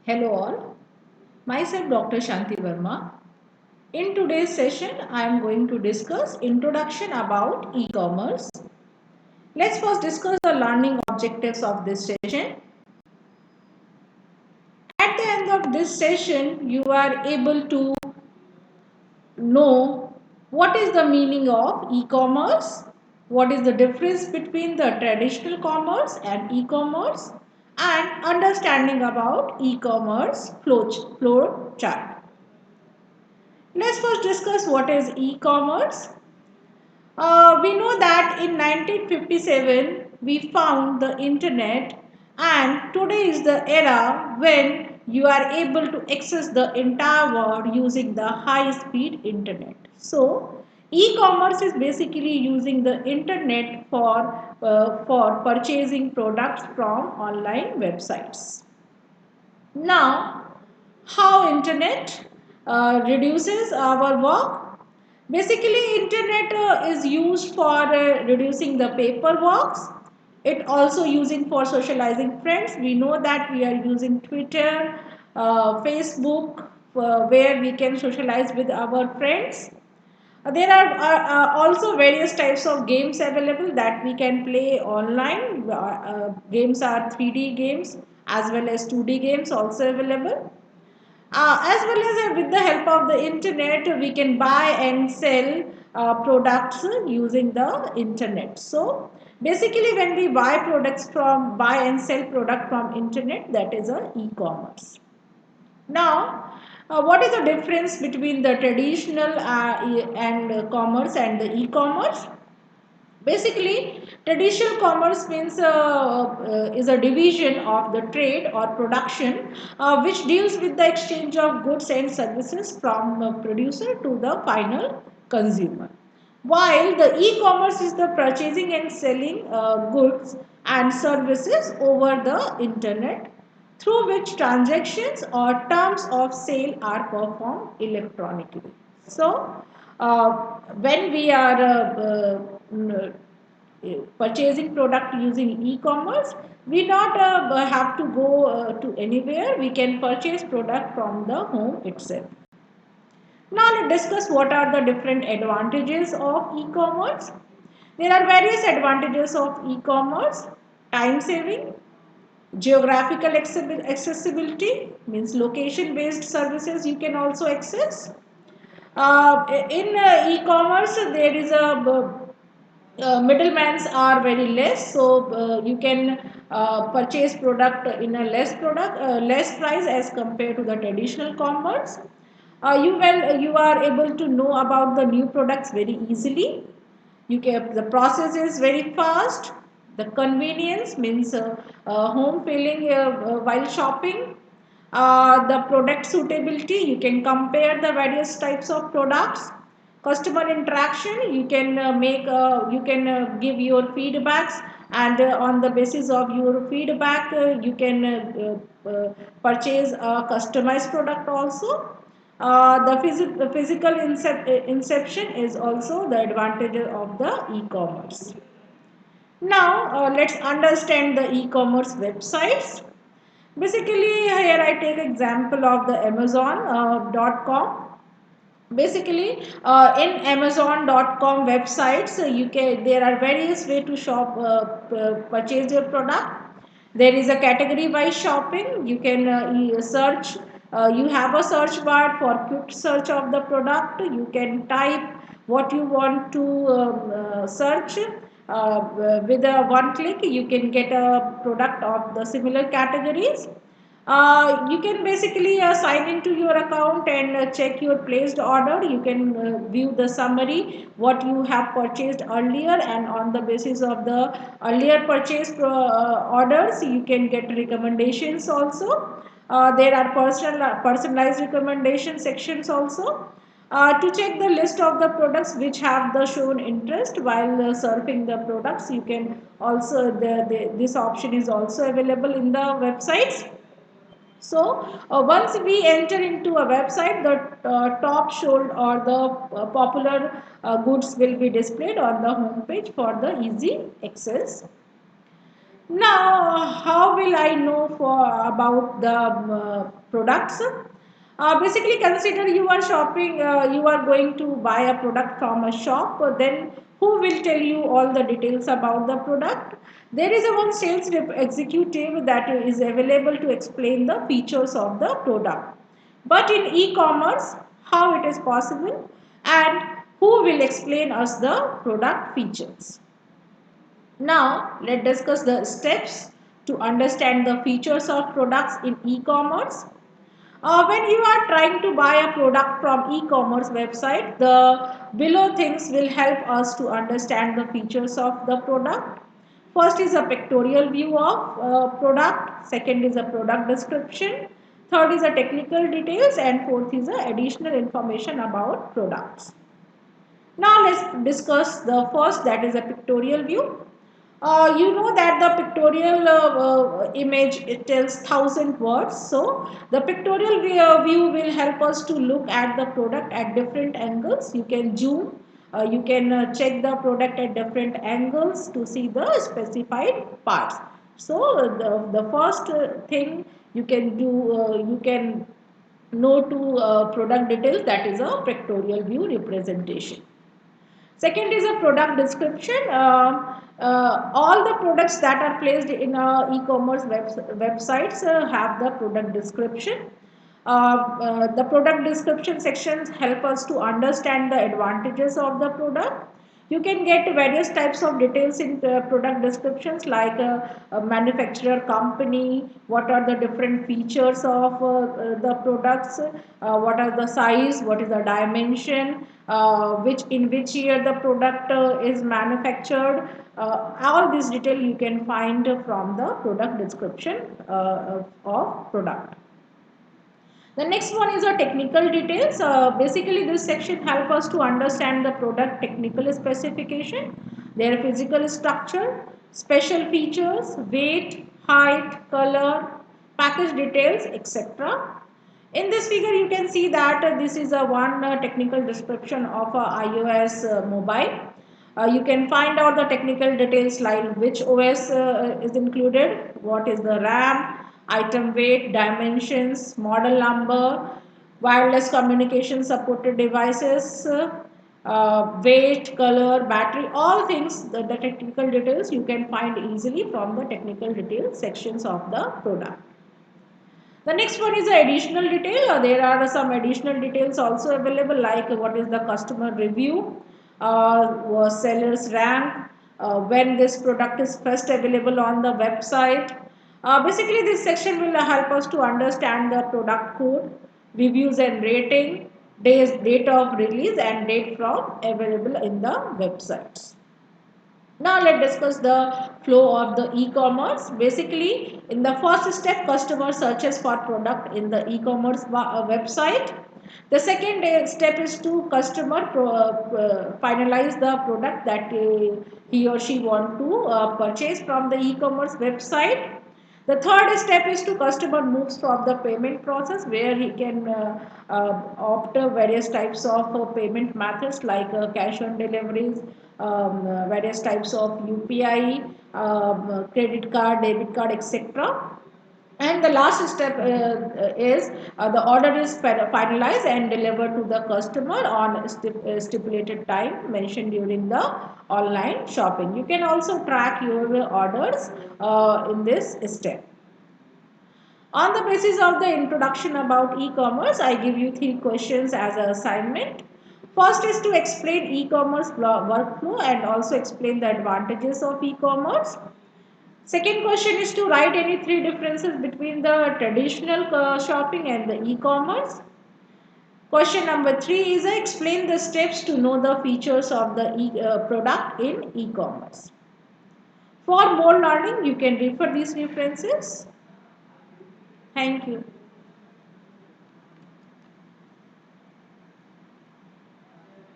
Hello all, myself Dr. Shanti Verma. In today's session, I am going to discuss introduction about e-commerce. Let's first discuss the learning objectives of this session. At the end of this session, you are able to know what is the meaning of e-commerce, what is the difference between the traditional commerce and e-commerce, and understanding about e-commerce flow chart. Let's first discuss what is e-commerce. We know that in 1957 we found the internet, and today is the era when you are able to access the entire world using the high speed internet. So e-commerce is basically using the internet for purchasing products from online websites. Now, how internet reduces our work? Basically, internet is used for reducing the paperwork. It also using for socializing friends. We know that we are using Twitter, Facebook, where we can socialize with our friends. There are also various types of games available that we can play online. Games are 3D games as well as 2D games also available. As well as with the help of the internet, we can buy and sell products using the internet. So basically, when we buy and sell product from internet, that is a e-commerce. Now, what is the difference between the traditional and commerce and the e-commerce? Basically, traditional commerce means is a division of the trade or production which deals with the exchange of goods and services from the producer to the final consumer. While the e-commerce is the purchasing and selling goods and services over the internet through which transactions or terms of sale are performed electronically. So, when we are purchasing product using e-commerce, we not have to go to anywhere. We can purchase product from the home itself. Now let's discuss what are the different advantages of e-commerce. There are various advantages of e-commerce: time saving, geographical accessibility, means location based services you can also access. In e-commerce, there is a middlemans are very less, so you can purchase product in a less price as compared to the traditional commerce. You are able to know about the new products very easily. The process is very fast. The convenience means home feeling while shopping. The product suitability, you can compare the various types of products. Customer interaction, you can give your feedbacks, and on the basis of your feedback you can purchase a customized product also. The physical inception is also the advantage of the e-commerce. Now let's understand the e-commerce websites. Basically, here I take example of the Amazon.com. Basically, in Amazon.com websites, there are various way to shop, purchase your product. There is a category wise shopping. You can search. You have a search bar for quick search of the product. You can type what you want to search. With a one click, you can get a product of the similar categories. You can basically sign into your account and check your placed order. You can view the summary what you have purchased earlier, and on the basis of the earlier purchased orders you can get recommendations also. There are personalized recommendation sections also. To check the list of the products which have the shown interest while surfing the products, you can also this option is also available in the websites. So once we enter into a website, the top shown or the popular goods will be displayed on the home page for the easy access. Now, how will I know about the products? Basically, consider you are shopping, you are going to buy a product from a shop, then who will tell you all the details about the product? There is a one sales executive that is available to explain the features of the product. But in e-commerce, how it is possible and who will explain us the product features? Now, let's discuss the steps to understand the features of products in e-commerce. When you are trying to buy a product from e-commerce website, the below things will help us to understand the features of the product. First is a pictorial view of product. Second is a product description. Third is a technical details, and fourth is a additional information about products. Now let's discuss the first, that is a pictorial view. You know that the pictorial image, it tells 1,000 words. So the pictorial view will help us to look at the product at different angles. You can zoom, you can check the product at different angles to see the specified parts. So the first thing you can do, you can know to product details, that is a pictorial view representation. Second is a product description. All the products that are placed in e-commerce websites have the product description. The product description sections help us to understand the advantages of the product. You can get various types of details in the product descriptions, like a manufacturer, company, what are the different features of the products, what are the size, what is the dimension, which in which year the product is manufactured. All this detail you can find from the product description of product. The next one is a technical details. Basically, this section help us to understand the product technical specification, their physical structure, special features, weight, height, color, package details, etc. In this figure, you can see that this is a one technical description of a iOS mobile. You can find out the technical details like which OS is included, what is the RAM, item weight, dimensions, model number, wireless communication supported devices, weight, color, battery, all things, the technical details you can find easily from the technical details sections of the product. The next one is the additional detail. There are some additional details also available, like what is the customer review, seller's rank, when this product is first available on the website. Basically, this section will help us to understand the product code, reviews and rating, date of release, and date from available in the websites. Now let's discuss the flow of the e-commerce. Basically, in the first step, customer searches for product in the e-commerce website. The second step is to customer finalize the product that he or she want to purchase from the e-commerce website. The third step is to customer moves from the payment process, where he can opt various types of payment methods, like cash on deliveries, various types of UPI, credit card, debit card, etc. And the last step is the order is finalized and delivered to the customer on stipulated time mentioned during the online shopping. You can also track your orders in this step. On the basis of the introduction about e-commerce, I give you 3 questions as an assignment. First is to explain e-commerce workflow and also explain the advantages of e-commerce. Second question is to write any 3 differences between the traditional shopping and the e-commerce. Question number 3 is explain the steps to know the features of the product in e-commerce. For more learning, you can refer these references. Thank you.